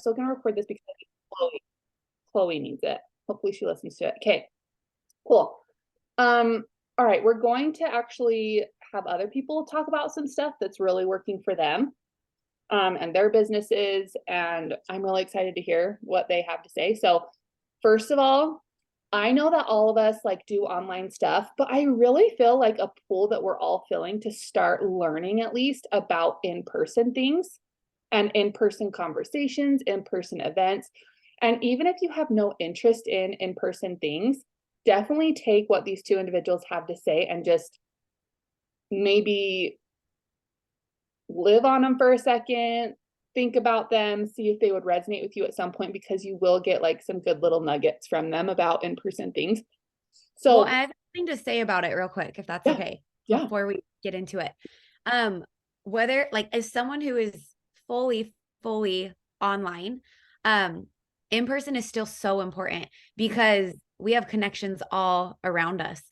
still going to record this because I think Chloe needs it. Hopefully she listens to it. Okay, cool. All right, we're going to actually have other people talk about some stuff that's really working for them and their businesses. And I'm really excited to hear what they have to say. So first of all, I know that all of us like do online stuff, but I really feel like a pull that we're all feeling to start learning at least about in-person things and in-person conversations, in-person events. And even if you have no interest in in-person things, definitely take what these two individuals have to say and just maybe live on them for a second, think about them, see if they would resonate with you at some point, because you will get like some good little nuggets from them about in-person things. So well, I have something to say about it real quick, if that's okay, before we get into it. Whether like as someone who is fully online, in person is still so important because we have connections all around us.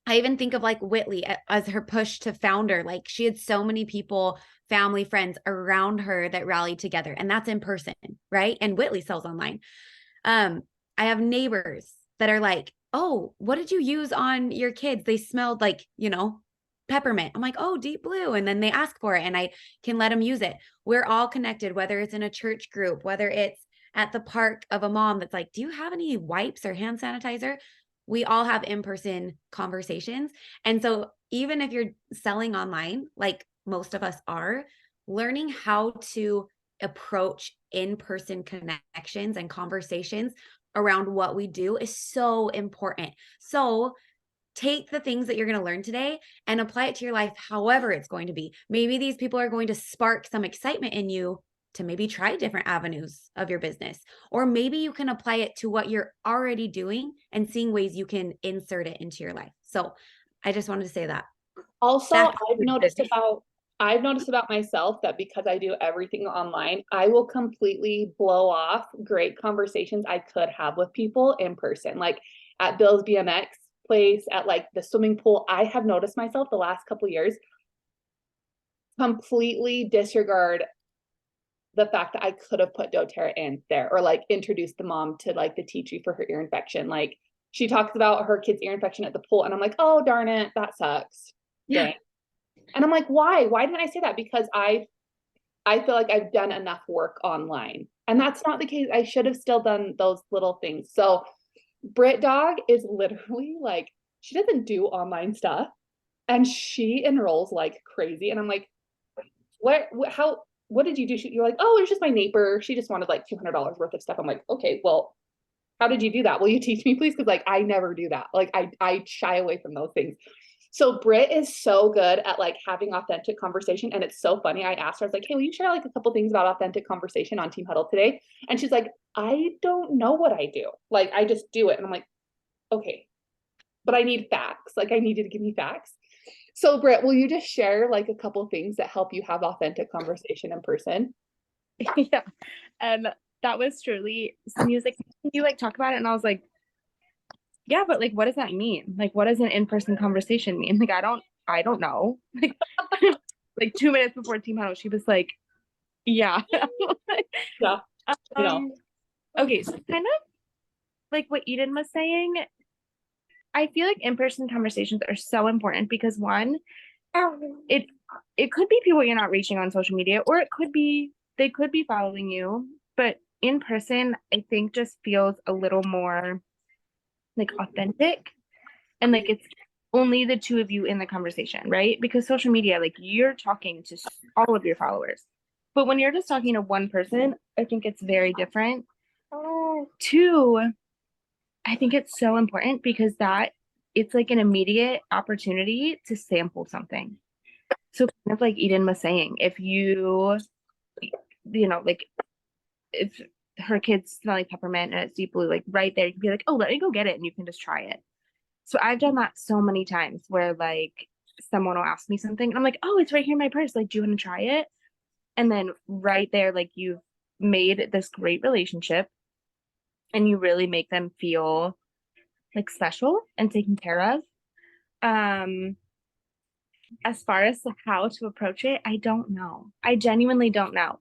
I even think of like Whitley as her push to founder. Like she had so many people, family, friends around her that rallied together, and that's in person, right? And Whitley sells online. I have neighbors that are like, oh, what did you use on your kids? They smelled like, peppermint. I'm like, oh, deep blue. And then they ask for it and I can let them use it. We're all connected, whether it's in a church group, whether it's at the park of a mom that's like, do you have any wipes or hand sanitizer? We all have in-person conversations. And so even if you're selling online, like most of us are, learning how to approach in-person connections and conversations around what we do is so important. So take the things that you're going to learn today and apply it to your life, however it's going to be. Maybe these people are going to spark some excitement in you to maybe try different avenues of your business, or maybe you can apply it to what you're already doing and seeing ways you can insert it into your life. So I just wanted to say that. Also, I've noticed about myself that because I do everything online, I will completely blow off great conversations I could have with people in person, like at Bill's BMX place, at like the swimming pool. I have noticed myself the last couple of years completely disregard the fact that I could have put doTERRA in there, or like introduced the mom to like the tea tree for her ear infection. Like she talks about her kid's ear infection at the pool and I'm like, oh, darn it, that sucks. Yeah. Dang. And I'm like, why didn't I say that? Because I feel like I've done enough work online, and that's not the case. I should have still done those little things. So Britt dawg is literally like, she doesn't do online stuff and she enrolls like crazy. And I'm like, what did you do? You're like, oh, it was just my neighbor. She just wanted like $200 worth of stuff. I'm like, okay, well, how did you do that? Will you teach me, please? Because like, I never do that. Like I shy away from those things. So Britt is so good at like having authentic conversation. And it's so funny. I asked her, I was like, hey, will you share like a couple things about authentic conversation on Team Huddle today? And she's like, I don't know what I do. Like, I just do it. And I'm like, okay, but I need facts. Like, I need you to give me facts. So Britt, will you just share like a couple things that help you have authentic conversation in person? Yeah. And that was truly some music. You like talk about it and I was like, yeah, but like, what does that mean? Like, what does an in-person conversation mean? Like, I don't know. Like, like 2 minutes before Team Huddle, she was like, yeah. Yeah. Okay, so kind of like what Eden was saying, I feel like in-person conversations are so important because one, it could be people you're not reaching on social media, or it could be they could be following you, but in person, I think just feels a little more like authentic, and like it's only the two of you in the conversation, right? Because social media, like you're talking to all of your followers, but when you're just talking to one person, I think it's very different. Two, I think it's so important because that it's like an immediate opportunity to sample something. So kind of like Eden was saying, if like if her kids smell like peppermint and it's deep blue, like right there, you can be like, oh, let me go get it. And you can just try it. So I've done that so many times where like someone will ask me something and I'm like, oh, it's right here in my purse. Like, do you want to try it? And then right there, like you've made this great relationship and you really make them feel like special and taken care of. As far as how to approach it, I don't know. I genuinely don't know.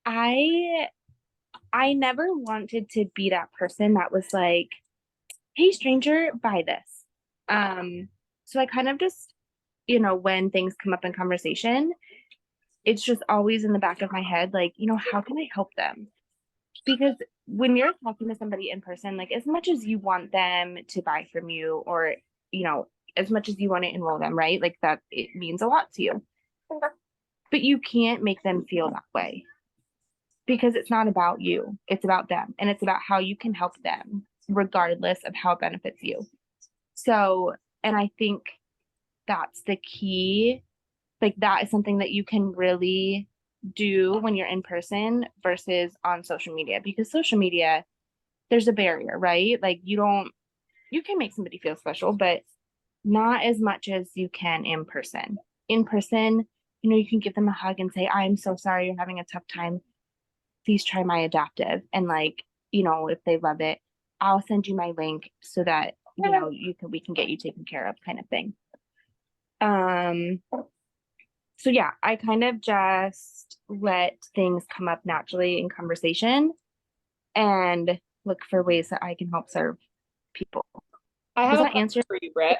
I never wanted to be that person that was like, hey stranger, buy this. So I kind of just, when things come up in conversation, it's just always in the back of my head, like, how can I help them? Because when you're talking to somebody in person, like as much as you want them to buy from you, or as much as you want to enroll them, right? Like that, it means a lot to you. But you can't make them feel that way, because it's not about you, it's about them, and it's about how you can help them regardless of how it benefits you. So, and I think that's the key. Like that is something that you can really do when you're in person versus on social media, because social media, there's a barrier, right? Like you can make somebody feel special, but not as much as you can in person. In person, you can give them a hug and say, I'm so sorry you're having a tough time. Please try my adaptive. And like, if they love it, I'll send you my link so that, we can get you taken care of, kind of thing. So yeah, I kind of just let things come up naturally in conversation and look for ways that I can help serve people. I have Does a that question answer for you, Britt.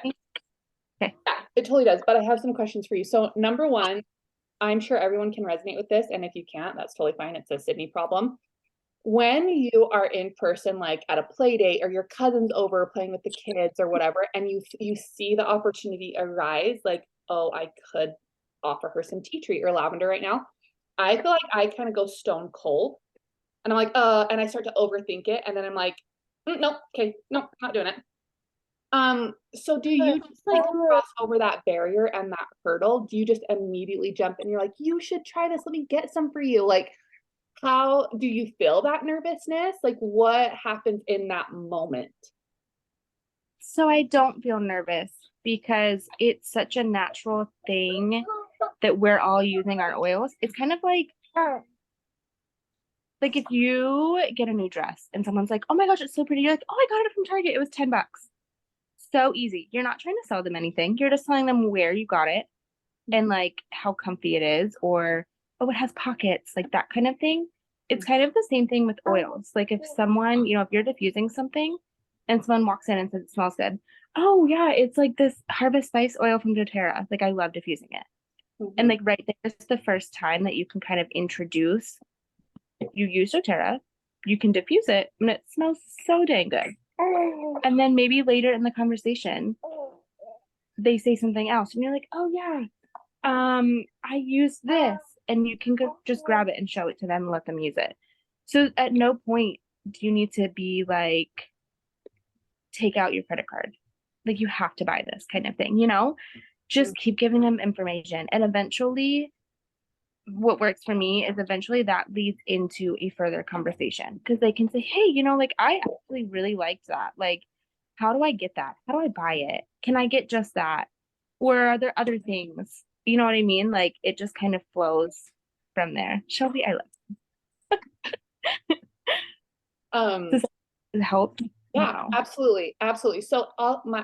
Okay. Yeah, it totally does, but I have some questions for you. So number one, I'm sure everyone can resonate with this, and if you can't, that's totally fine. It's a Sydney problem. When you are in person, like at a play date or your cousin's over playing with the kids or whatever, and you see the opportunity arise, like, oh, I could offer her some tea tree or lavender right now. I feel like I kind of go stone cold, and I'm like, and I start to overthink it, and then I'm like, nope, okay, nope, not doing it. So do you just like cross over that barrier and that hurdle? Do you just immediately jump in? You're like, you should try this. Let me get some for you. Like, how do you feel that nervousness? Like, what happens in that moment? So I don't feel nervous because it's such a natural thing that we're all using our oils. It's kind of like if you get a new dress and someone's like, oh my gosh, it's so pretty. You're like, oh, I got it from Target. It was $10. So easy. You're not trying to sell them anything. You're just telling them where you got it and like how comfy it is, or, oh, it has pockets, like that kind of thing. It's kind of the same thing with oils. Like if someone, if you're diffusing something and someone walks in and says it smells good, oh yeah, it's like this harvest spice oil from doTERRA. Like I love diffusing it. And like right there's the first time that you can kind of introduce, you use doTERRA, you can diffuse it, and it smells so dang good. And then maybe later in the conversation, they say something else, and you're like, oh yeah, I use this, and you can go just grab it and show it to them and let them use it. So at no point do you need to be like, take out your credit card, like you have to buy this kind of thing, just keep giving them information. And eventually what works for me is eventually that leads into a further conversation, because they can say, hey, like I actually really liked that. Like, how do I get that? How do I buy it? Can I get just that? Or are there other things? You know what I mean? Like it just kind of flows from there. Shelby, I love. Does that help? Yeah, absolutely. Absolutely. So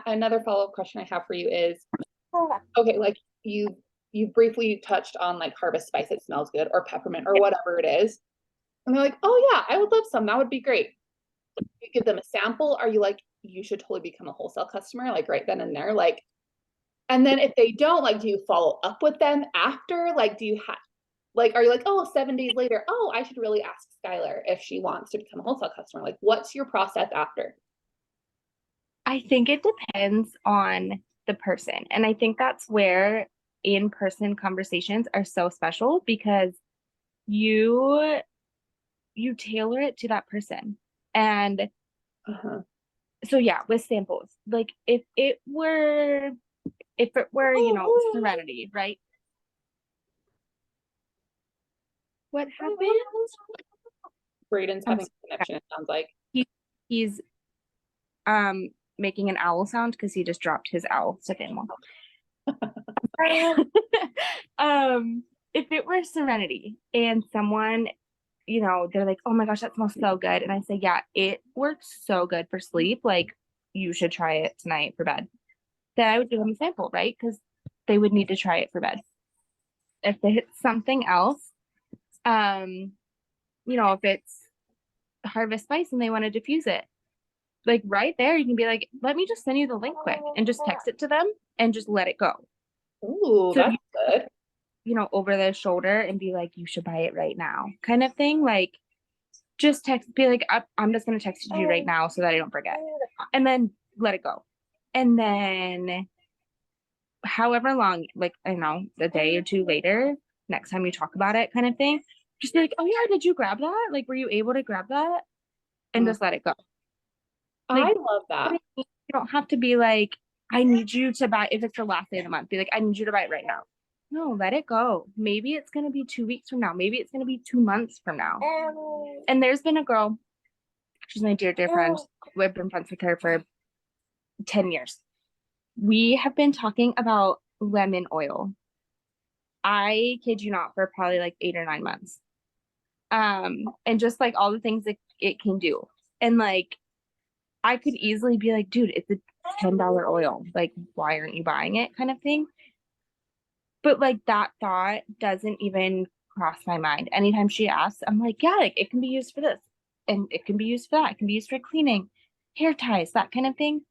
another follow-up question I have for you is, okay, like you briefly touched on like harvest spice, it smells good, or peppermint or whatever it is. And they're like, oh yeah, I would love some. That would be great. You give them a sample. Are you like, you should totally become a wholesale customer, like right then and there? Like, and then if they don't, like, do you follow up with them after? Like, do you have, like, are you like, oh, 7 days later, oh, I should really ask Skylar if she wants to become a wholesale customer? Like, what's your process after? I think it depends on the person. And I think that's where in-person conversations are so special, because you tailor it to that person. And so yeah, with samples, like if it were Serenity, right? What happened? Braden's having a connection, it sounds like. He's making an owl sound because he just dropped his owl stuffed animal. If it were Serenity and someone, they're like, oh my gosh, that smells so good, and I say, yeah, it works so good for sleep, like you should try it tonight for bed, then I would give them a sample, right? Because they would need to try it for bed. If they hit something else, if it's Harvest Spice and they want to diffuse it, like right there, you can be like, let me just send you the link quick and just text it to them and just let it go. Ooh, So that's good. over their shoulder and be like, you should buy it right now, kind of thing. Like, just be like, I'm just going to text you right now so that I don't forget. And then let it go. And then however long, like, I don't know, a day or two later, next time you talk about it, kind of thing, just be like, oh yeah, did you grab that? Like, were you able to grab that? And just let it go. I Like, love that. you don't have to be like, I need you to buy, if it's the last day of the month, be like, I need you to buy it right now. No, let it go. Maybe it's going to be 2 weeks from now. Maybe it's going to be 2 months from now. And there's been a girl, she's my dear, dear friend. We've been friends with her for 10 years. We have been talking about lemon oil. I kid you not, for probably like 8 or 9 months. And just like all the things that it can do. And like, I could easily be like, dude, it's a $10 oil. Like, why aren't you buying it? Kind of thing. But like that thought doesn't even cross my mind. Anytime she asks, I'm like, yeah, like it can be used for this. And it can be used for that. It can be used for cleaning, hair ties, that kind of thing.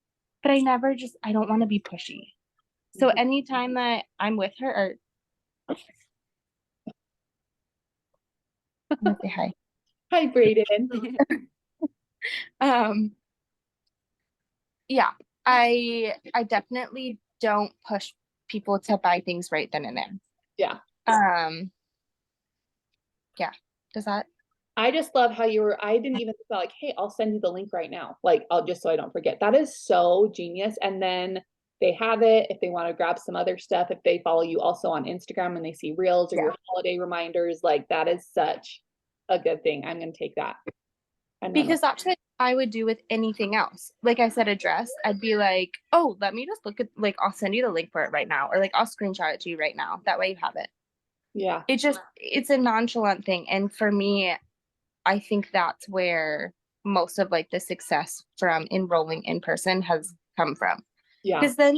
But I don't want to be pushy. So anytime that I'm with her, or I'm gonna say hi. Hi, Brayden. Yeah, I definitely don't push people to buy things right then and there. Yeah. Yeah. Does that? I just love how I didn't even think about like, hey, I'll send you the link right now. Like, I'll just so I don't forget. That is so genius. And then they have it if they want to grab some other stuff, if they follow you also on Instagram and they see reels or your holiday reminders, like that is such a good thing. I'm going to take that. Because that's what I would do with anything else. Like I said, a dress, I'd be like, oh, let me just look at, like, I'll send you the link for it right now. Or like, I'll screenshot it to you right now. That way you have it. Yeah. It's a nonchalant thing. And for me, I think that's where most of like the success from enrolling in person has come from. Yeah. Because then,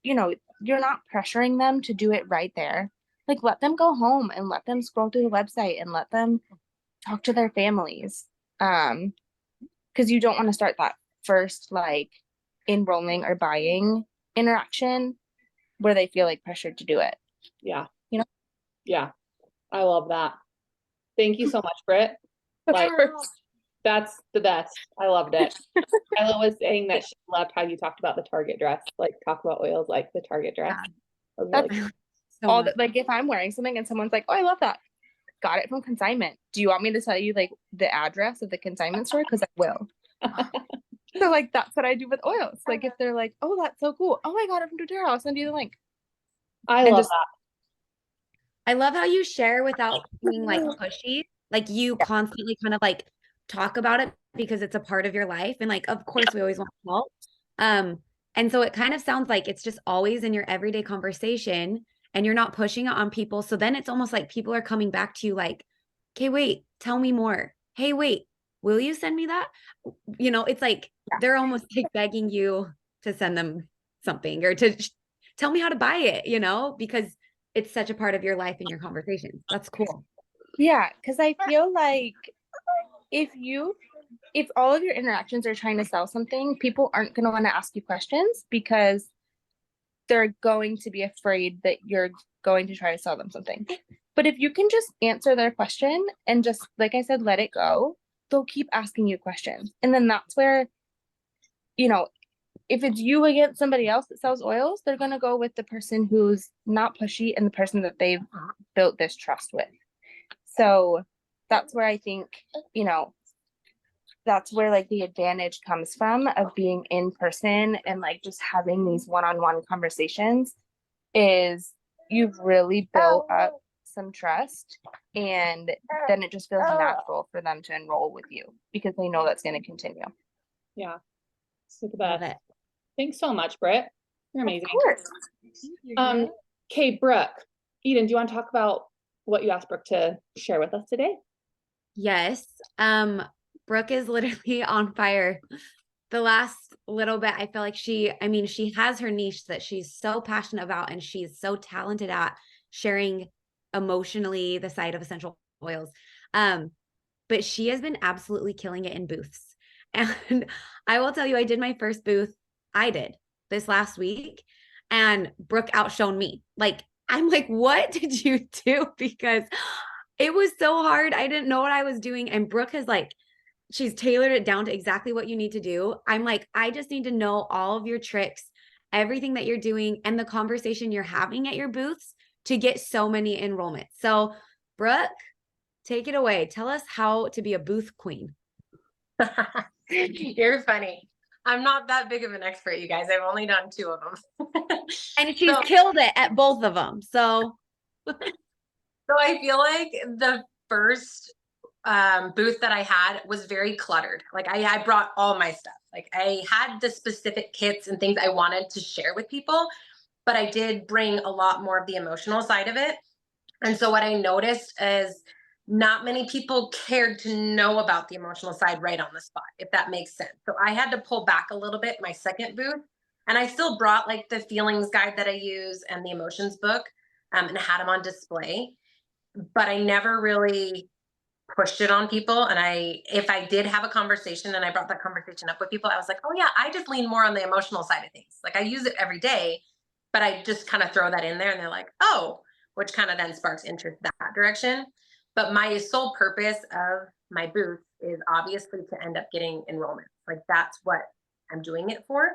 you're not pressuring them to do it right there. Like, let them go home and let them scroll through the website and let them talk to their families. Because you don't want to start that first like enrolling or buying interaction where they feel like pressured to do it. Yeah. Yeah. I love that. Thank you so much, Britt. Like, that's the best. I loved it. Ella was saying that she loved how you talked about the Target dress, like talk about oils like the Target dress. That's all that, like if I'm wearing something and someone's like, oh, I love that. Got it from consignment. Do you want me to tell you like the address of the consignment store? Because I will. So like that's what I do with oils. Like if they're like, oh, that's so cool. Oh, I got it from doTERRA. I'll send you the link. I love that. I love how you share without being like pushy. Like you constantly kind of like talk about it because it's a part of your life. And like, of course, we always want to help. And so it kind of sounds like it's just always in your everyday conversation and you're not pushing it on people. So then it's almost like people are coming back to you like, okay, wait, tell me more. Hey, wait, will you send me that? It's like they're almost like begging you to send them something or to tell me how to buy it, because it's such a part of your life and your conversations. That's cool. Yeah, because I feel like if all of your interactions are trying to sell something, people aren't going to want to ask you questions because they're going to be afraid that you're going to try to sell them something. But if you can just answer their question and just, like I said, let it go, they'll keep asking you questions. And then that's where, if it's you against somebody else that sells oils, they're going to go with the person who's not pushy and the person that they've built this trust with. So that's where I think, that's where like the advantage comes from of being in person and like just having these one-on-one conversations is you've really built up some trust and then it just feels natural for them to enroll with you because they know that's going to continue. Yeah. So the best. Thanks so much, Britt. You're amazing. Of course. Okay, Brooke. Eden, do you want to talk about what you asked Brooke to share with us today? Yes. Brooke is literally on fire. The last little bit, I feel like she has her niche that she's so passionate about and she's so talented at sharing emotionally the side of essential oils. but she has been absolutely killing it in booths. And I will tell you, I did my first booth. I did this last week, and Brooke outshone me. Like, I'm like, what did you do? Because it was so hard. I didn't know what I was doing. And Brooke has like, she's tailored it down to exactly what you need to do. I'm like, I just need to know all of your tricks, everything that you're doing, and the conversation you're having at your booths to get so many enrollments. So, Brooke, take it away. Tell us how to be a booth queen. You're funny. I'm not that big of an expert, you guys. I've only done 2 of them. And she's killed it at both of them. So I feel like the first booth that I had was very cluttered. Like I brought all my stuff. Like I had the specific kits and things I wanted to share with people, but I did bring a lot more of the emotional side of it. And so what I noticed is not many people cared to know about the emotional side right on the spot, if that makes sense. So I had to pull back a little bit my second booth, and I still brought like the feelings guide that I use and the emotions book, and had them on display, but I never really pushed it on people. And if I did have a conversation and I brought that conversation up with people, I was like, oh yeah, I just lean more on the emotional side of things. Like I use it every day, but I just kind of throw that in there, and they're like, oh, which kind of then sparks interest that direction. But my sole purpose of my booth is obviously to end up getting enrollment. Like that's what I'm doing it for.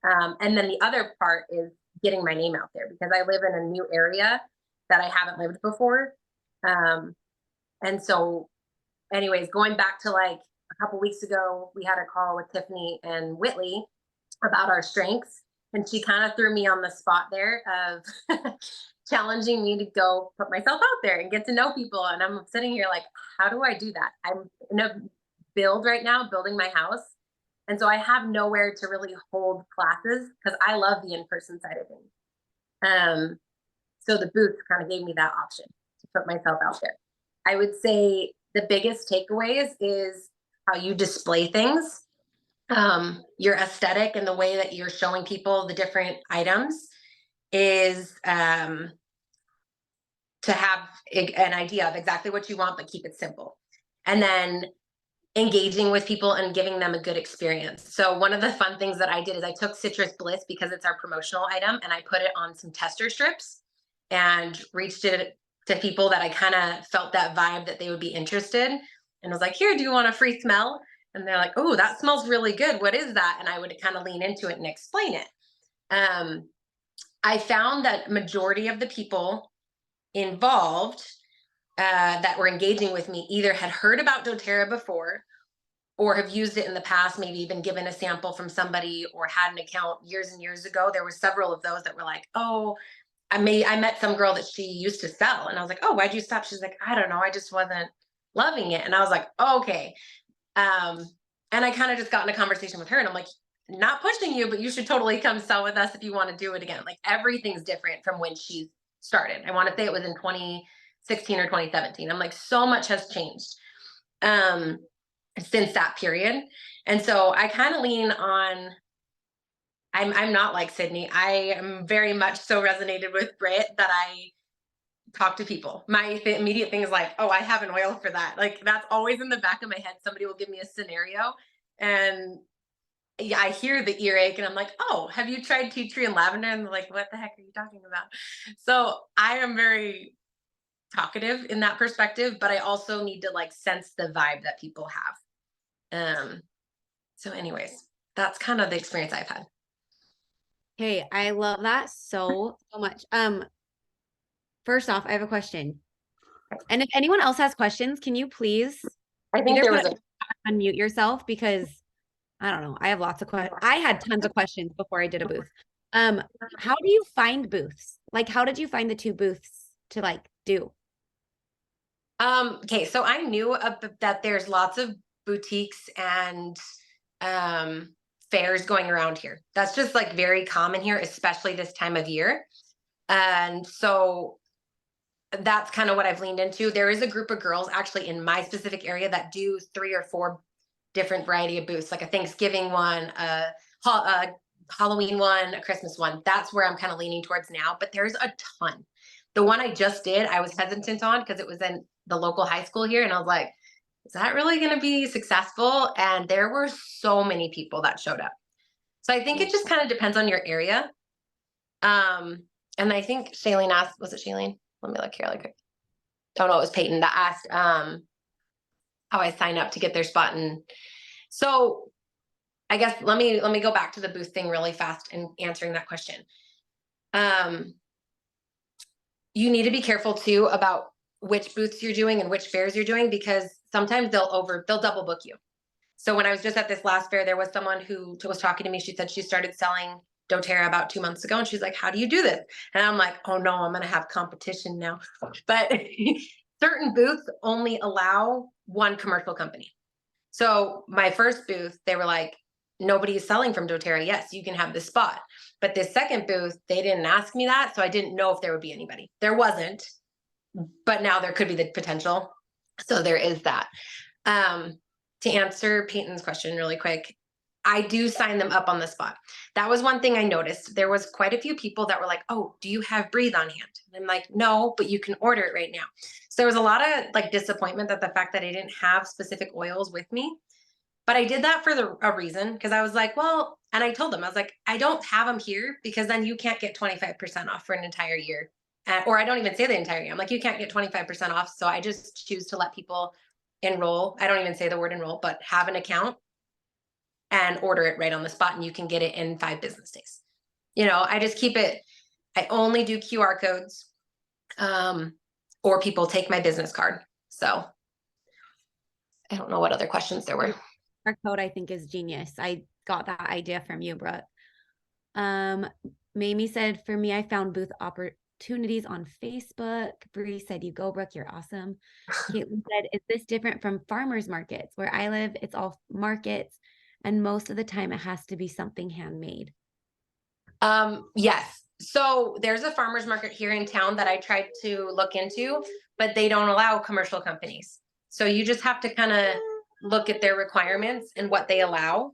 And then the other part is getting my name out there, because I live in a new area that I haven't lived before. And so anyways, going back to like a couple weeks ago, we had a call with Tiffany and Whitley about our strengths. And she kind of threw me on the spot there of challenging me to go put myself out there and get to know people. And I'm sitting here like, how do I do that? I'm in a build right now, building my house. And so I have nowhere to really hold classes, because I love the in-person side of things. So the booth kind of gave me that option to put myself out there. I would say the biggest takeaways is how you display things, your aesthetic and the way that you're showing people the different items is to have an idea of exactly what you want, but keep it simple. And then engaging with people and giving them a good experience. So one of the fun things that I did is I took Citrus Bliss, because it's our promotional item, and I put it on some tester strips and reached it to people that I kind of felt that vibe that they would be interested. And was like, here, do you want a free smell? And they're like, oh, that smells really good. What is that? And I would kind of lean into it and explain it. I found that majority of the people involved that were engaging with me either had heard about doTERRA before, or have used it in the past, maybe even given a sample from somebody, or had an account years and years ago. There were several of those that were like, oh, I met some girl that she used to sell. And I was like, oh, why'd you stop? She's like, I don't know. I just wasn't loving it. And I was like, oh, okay. And I kind of just got in a conversation with her, and I'm like, not pushing you, but you should totally come sell with us if you want to do it again. Like everything's different from when she started. I want to say it was in 2016 or 2017. I'm like, so much has changed since that period. And so I kind of lean on, I'm not like Sydney. I am very much so resonated with Britt that I talk to people. My immediate thing is like, oh, I have an oil for that. Like that's always in the back of my head. Somebody will give me a scenario, and yeah, I hear the earache, and I'm like, oh, have you tried tea tree and lavender? And they're like, what the heck are you talking about? So I am very talkative in that perspective, but I also need to like sense the vibe that people have. So anyways, that's kind of the experience I've had. Hey, I love that so much. First off, I have a question. And if anyone else has questions, can you please I think there was unmute yourself, because I don't know. I have lots of questions. I had tons of questions before I did a booth. How do you find booths? Like, how did you find the 2 booths to like do? Okay, so I knew that there's lots of boutiques and fairs going around here. That's just like very common here, especially this time of year. And so that's kind of what I've leaned into. There is a group of girls actually in my specific area that do 3 or 4 different variety of booths, like a Thanksgiving one, a Halloween one, a Christmas one. That's where I'm kind of leaning towards now, but there's a ton. The one I just did, I was hesitant on because it was in the local high school here. And I was like, is that really going to be successful? And there were so many people that showed up. So I think it just kind of depends on your area. And I think Shailene asked, was it Shailene? Let me look here really quick. Oh no, it was Peyton that asked how I sign up to get their spot. And so I guess let me go back to the booth thing really fast and answering that question. You need to be careful too about which booths you're doing and which fairs you're doing, because sometimes they'll double book you. So when I was just at this last fair, there was someone who was talking to me. She said she started selling doTERRA about 2 months ago. And she's like, how do you do this? And I'm like, oh no, I'm going to have competition now. But certain booths only allow one commercial company. So my first booth, they were like, nobody is selling from doTERRA. Yes, you can have this spot. But this second booth, they didn't ask me that. So I didn't know if there would be anybody. There wasn't, but now there could be the potential. So there is that. To answer Peyton's question really quick, I do sign them up on the spot. That was one thing I noticed. There was quite a few people that were like, oh, do you have Breathe on hand? And I'm like, no, but you can order it right now. So there was a lot of like disappointment that the fact that I didn't have specific oils with me. But I did that for a reason, because I was like, well, and I told them, I was like, I don't have them here because then you can't get 25% off for an entire year. Or I don't even say the entire year. I'm like, you can't get 25% off. So I just choose to let people enroll. I don't even say the word enroll, but have an account and order it right on the spot. And you can get it in 5 business days. You know, I just keep it. I only do QR codes, or people take my business card. So I don't know what other questions there were. Our code, I think, is genius. I got that idea from you, Brooke. Mamie said, for me, I found booth opportunities on Facebook. Bree said, you go, Brooke, you're awesome. Caitlin said, is this different from farmers markets? Where I live, it's all markets, and most of the time it has to be something handmade. Yes. So there's a farmers market here in town that I tried to look into, but they don't allow commercial companies. So you just have to kind of look at their requirements and what they allow,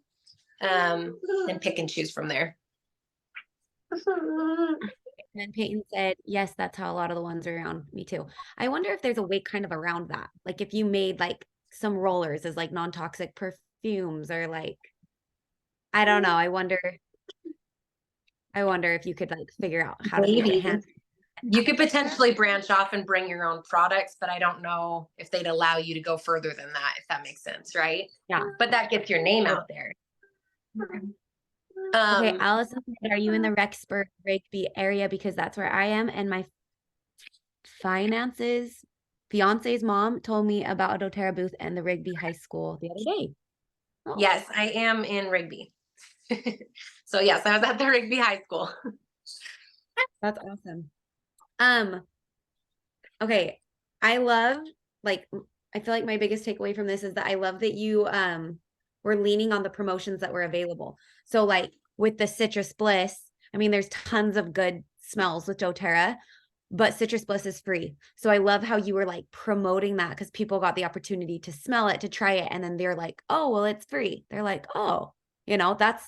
and pick and choose from there. And Peyton said, yes, that's how a lot of the ones are around me too. I wonder if there's a way kind of around that. Like if you made like some rollers as like non-toxic perfumes, or like, I don't know. I wonder if you could like figure out how to make it hand. You could potentially branch off and bring your own products, but I don't know if they'd allow you to go further than that, if that makes sense, right? Yeah. But that gets your name out there. Okay, Allison, are you in the Rexburg, Rigby area? Because that's where I am, and my fiance's mom told me about a doTERRA booth and the Rigby High School the other day. Oh. Yes, I am in Rigby. So yes, I was at the Rigby High School. That's awesome. Okay, I love, like, I feel like my biggest takeaway from this is that I love that you were leaning on the promotions that were available. So like with the Citrus Bliss, I mean, there's tons of good smells with doTERRA, but Citrus Bliss is free. So I love how you were like promoting that, because people got the opportunity to smell it, to try it, and then they're like, oh, well, it's free. They're like, oh, you know, that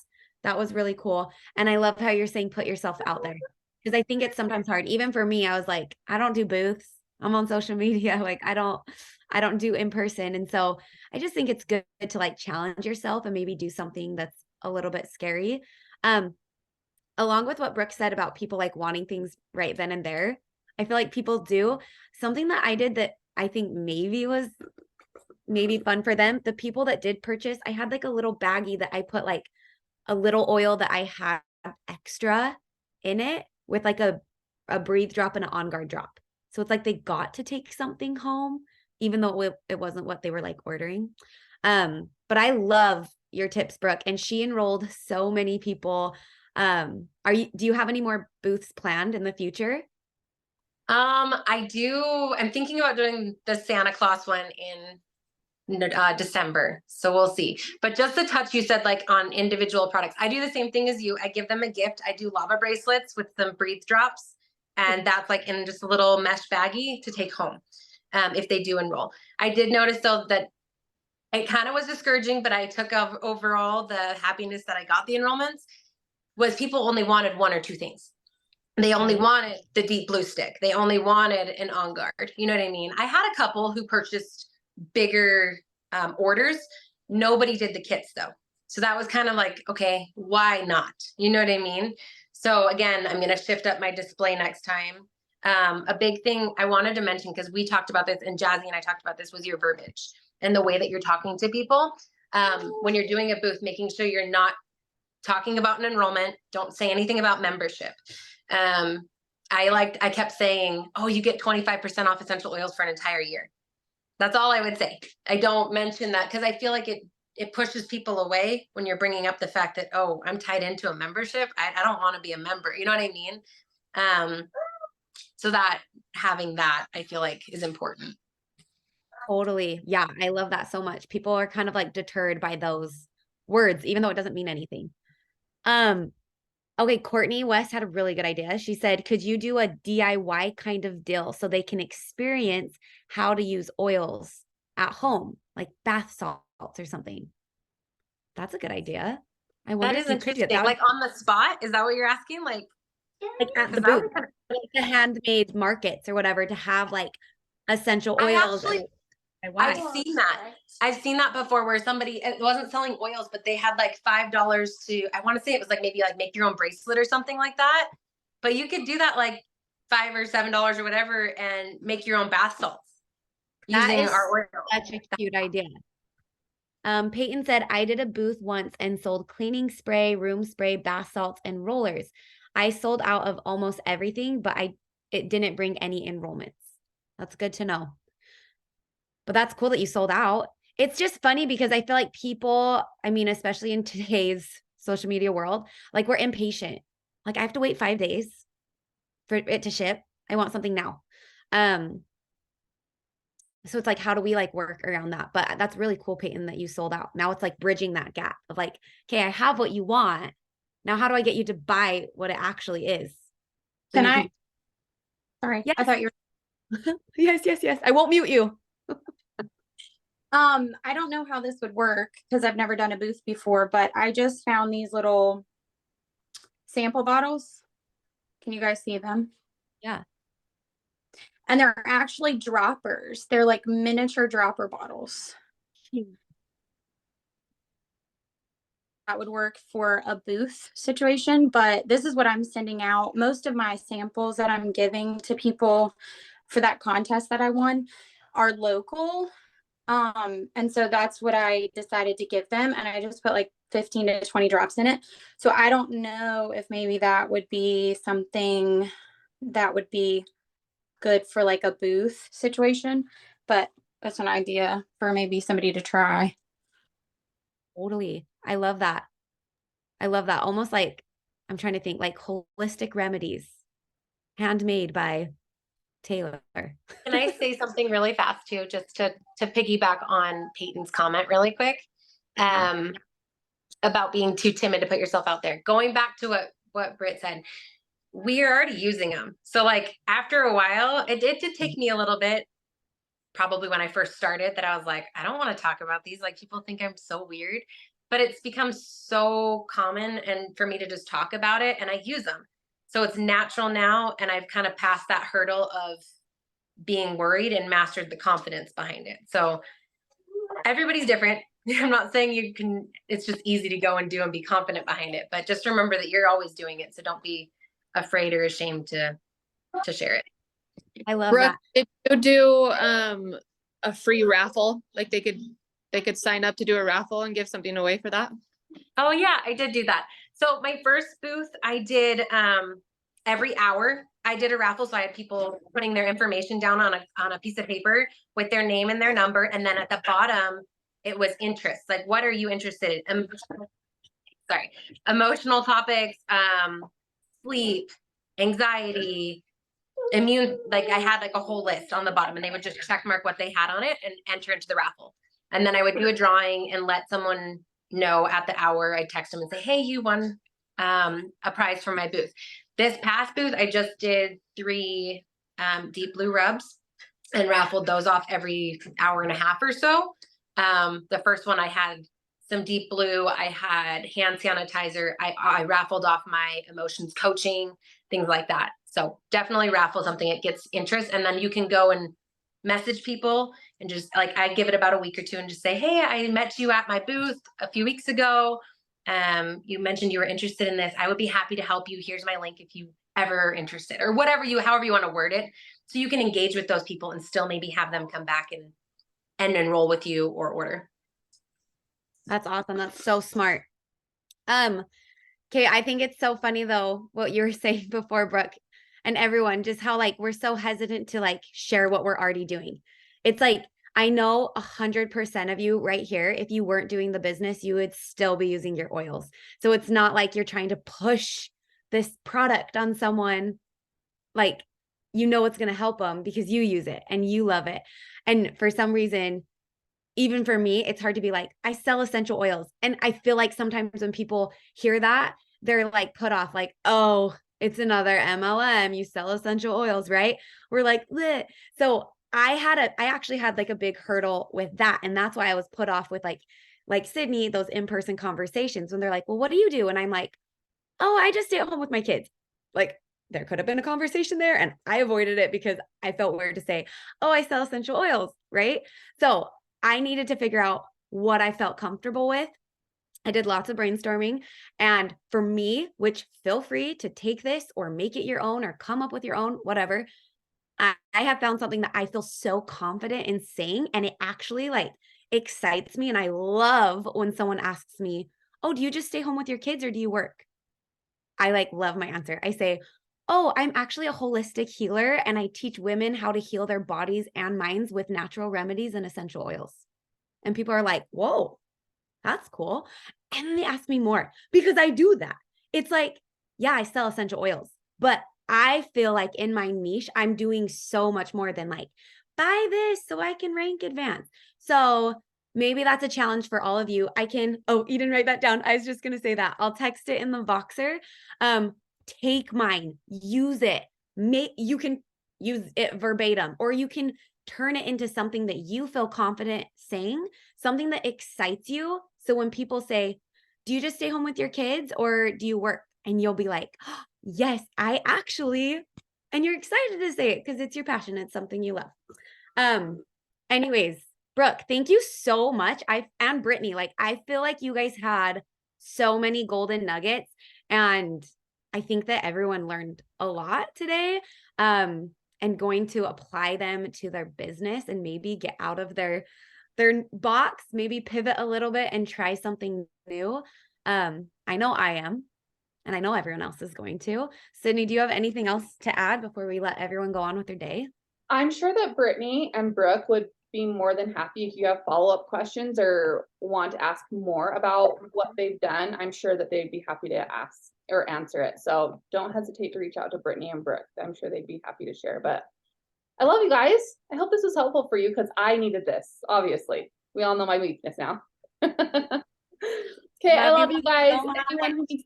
was really cool. And I love how you're saying put yourself out there, because I think it's sometimes hard. Even for me, I was like, I don't do booths. I'm on social media. Like I don't do in person. And so I just think it's good to like challenge yourself and maybe do something that's a little bit scary. Along with what Brooke said about people like wanting things right then and there, I feel like people do something that I did that I think maybe was fun for them. The people that did purchase, I had like a little baggie that I put like a little oil that I had extra in it with like a Breathe drop and an On Guard drop. So it's like they got to take something home, even though it wasn't what they were like ordering. But I love your tips, Brooke, and she enrolled so many people. Do you have any more booths planned in the future? I do. I'm thinking about doing the Santa Claus one in December. So we'll see. But just the touch you said, like on individual products, I do the same thing as you. I give them a gift. I do lava bracelets with some Breathe drops. And that's like in just a little mesh baggie to take home if they do enroll. I did notice though that it kind of was discouraging, but I took overall the happiness that I got the enrollments was people only wanted 1 or 2 things. They only wanted the deep blue stick. They only wanted an On Guard. You know what I mean? I had a couple who purchased bigger orders. Nobody did the kits though. So that was kind of like, okay, why not? You know what I mean? So again, I'm going to shift up my display next time. A big thing I wanted to mention, because we talked about this and Jazzy and I talked about this, was your verbiage and the way that you're talking to people. When you're doing a booth, making sure you're not talking about an enrollment. Don't say anything about membership. I kept saying, oh, you get 25% off essential oils for an entire year. That's all I would say. I don't mention that because I feel like it pushes people away when you're bringing up the fact that, oh, I'm tied into a membership. I don't want to be a member. You know what I mean? So that having that, I feel like is important. Totally. Yeah. I love that so much. People are kind of like deterred by those words, even though it doesn't mean anything. Okay. Courtney West had a really good idea. She said, could you do a DIY kind of deal so they can experience how to use oils at home, like bath salts or something? That's a good idea. I wonder That if is you could do interesting. that. Like on the spot? Is that what you're asking? Like at the booth, like the handmade markets or whatever, to have like essential oils. I've seen that. I've seen that before where somebody, it wasn't selling oils, but they had like $5 to, I want to say it was like maybe like make your own bracelet or something like that. But you could do that like $5 or $7 or whatever and make your own bath salts using our oil. Such a cute idea. Peyton said, I did a booth once and sold cleaning spray, room spray, bath salts, and rollers. I sold out of almost everything, but it didn't bring any enrollments. That's good to know. But that's cool that you sold out. It's just funny because I feel like people, I mean, especially in today's social media world, like we're impatient. Like I have to wait 5 days for it to ship. I want something now. So it's like, how do we like work around that? But that's really cool, Peyton, that you sold out. Now it's like bridging that gap of like, okay, I have what you want. Now, how do I get you to buy what it actually is? So Sorry, yes. I thought you were. Yes. I won't mute you. I don't know how this would work because I've never done a booth before, but I just found these little sample bottles. Can you guys see them? Yeah. And they're actually droppers. They're like miniature dropper bottles. That would work for a booth situation, but this is what I'm sending out. Most of my samples that I'm giving to people for that contest that I won are local. And so that's what I decided to give them. And I just put like 15 to 20 drops in it. So I don't know if maybe that would be something that would be good for like a booth situation, but that's an idea for maybe somebody to try. Totally. I love that. Almost like, I'm trying to think, like holistic remedies, handmade by Taylor. Can I say something really fast too, just to piggyback on Peyton's comment really quick, about being too timid to put yourself out there. Going back to what Britt said, we are already using them. So like after a while, it did take me a little bit, probably when I first started, that I was like, I don't want to talk about these. Like people think I'm so weird, but it's become so common and for me to just talk about it, and I use them. So it's natural now. And I've kind of passed that hurdle of being worried and mastered the confidence behind it. So everybody's different. I'm not saying you can, it's just easy to go and do and be confident behind it, but just remember that you're always doing it. So don't be afraid or ashamed to share it. I love Brooke, that. did you do a free raffle? Like they could sign up to do a raffle and give something away for that? Oh yeah, I did do that. So my first booth, I did every hour I did a raffle. So I had people putting their information down on a piece of paper with their name and their number. And then at the bottom, it was interest. Like, what are you interested in? Emotional topics, sleep, anxiety, immune. Like I had like a whole list on the bottom, and they would just check mark what they had on it and enter into the raffle. And then I would do a drawing and let someone know at the hour. I'd text them and say, hey, you won a prize from my booth. This past booth, I just did 3 deep blue rubs and raffled those off every hour and a half or so. The first one I had some deep blue, I had hand sanitizer, I raffled off my emotions coaching, things like that. So definitely raffle something, it gets interest, and then you can go and message people, and just like, I give it about a week or two and just say, hey, I met you at my booth a few weeks ago. You mentioned you were interested in this. I would be happy to help you. Here's my link if you ever interested, or whatever however you want to word it. So you can engage with those people and still maybe have them come back and enroll with you or order. That's awesome. That's so smart. Okay, I think it's so funny though, what you were saying before, Brooke, and everyone, just how like we're so hesitant to like share what we're already doing. It's like, I know 100% of you right here, if you weren't doing the business, you would still be using your oils. So it's not like you're trying to push this product on someone. Like, you know, it's going to help them because you use it and you love it. And for some reason, even for me, it's hard to be like, I sell essential oils. And I feel like sometimes when people hear that, they're like put off, like, oh, it's another MLM, you sell essential oils, right? We're like, bleh. So I actually had like a big hurdle with that. And that's why I was put off with like Sydney, those in-person conversations when they're like, well, what do you do? And I'm like, oh, I just stay at home with my kids. Like, there could have been a conversation there. And I avoided it because I felt weird to say, oh, I sell essential oils, right? So I needed to figure out what I felt comfortable with. I did lots of brainstorming. And for me, which feel free to take this or make it your own or come up with your own, whatever. I have found something that I feel so confident in saying, and it actually like excites me. And I love when someone asks me, oh, do you just stay home with your kids or do you work? I like love my answer. I say, oh, I'm actually a holistic healer and I teach women how to heal their bodies and minds with natural remedies and essential oils. And people are like, whoa, that's cool. And then they ask me more because I do that. It's like, yeah, I sell essential oils, but I feel like in my niche, I'm doing so much more than like, buy this so I can rank advanced. So maybe that's a challenge for all of you. Oh, you didn't write that down. I was just going to say that. I'll text it in the Voxer. Take mine, use it. You can use it verbatim, or you can turn it into something that you feel confident saying, something that excites you. So when people say, do you just stay home with your kids or do you work? And you'll be like, oh, yes, I actually, and you're excited to say it because it's your passion. It's something you love. Anyways, Brooke, thank you so much. And Brittany, like, I feel like you guys had so many golden nuggets, and I think that everyone learned a lot today, and going to apply them to their business and maybe get out of their box, maybe pivot a little bit and try something new. I know I am, and I know everyone else is going to. Sydney, do you have anything else to add before we let everyone go on with their day? I'm sure that Brittany and Brooke would be more than happy if you have follow-up questions or want to ask more about what they've done. I'm sure that they'd be happy to ask or answer it. So don't hesitate to reach out to Brittany and Brooke. I'm sure they'd be happy to share. But I love you guys. I hope this was helpful for you because I needed this, obviously. We all know my weakness now. Okay, I love you guys. Anyone who thinks they're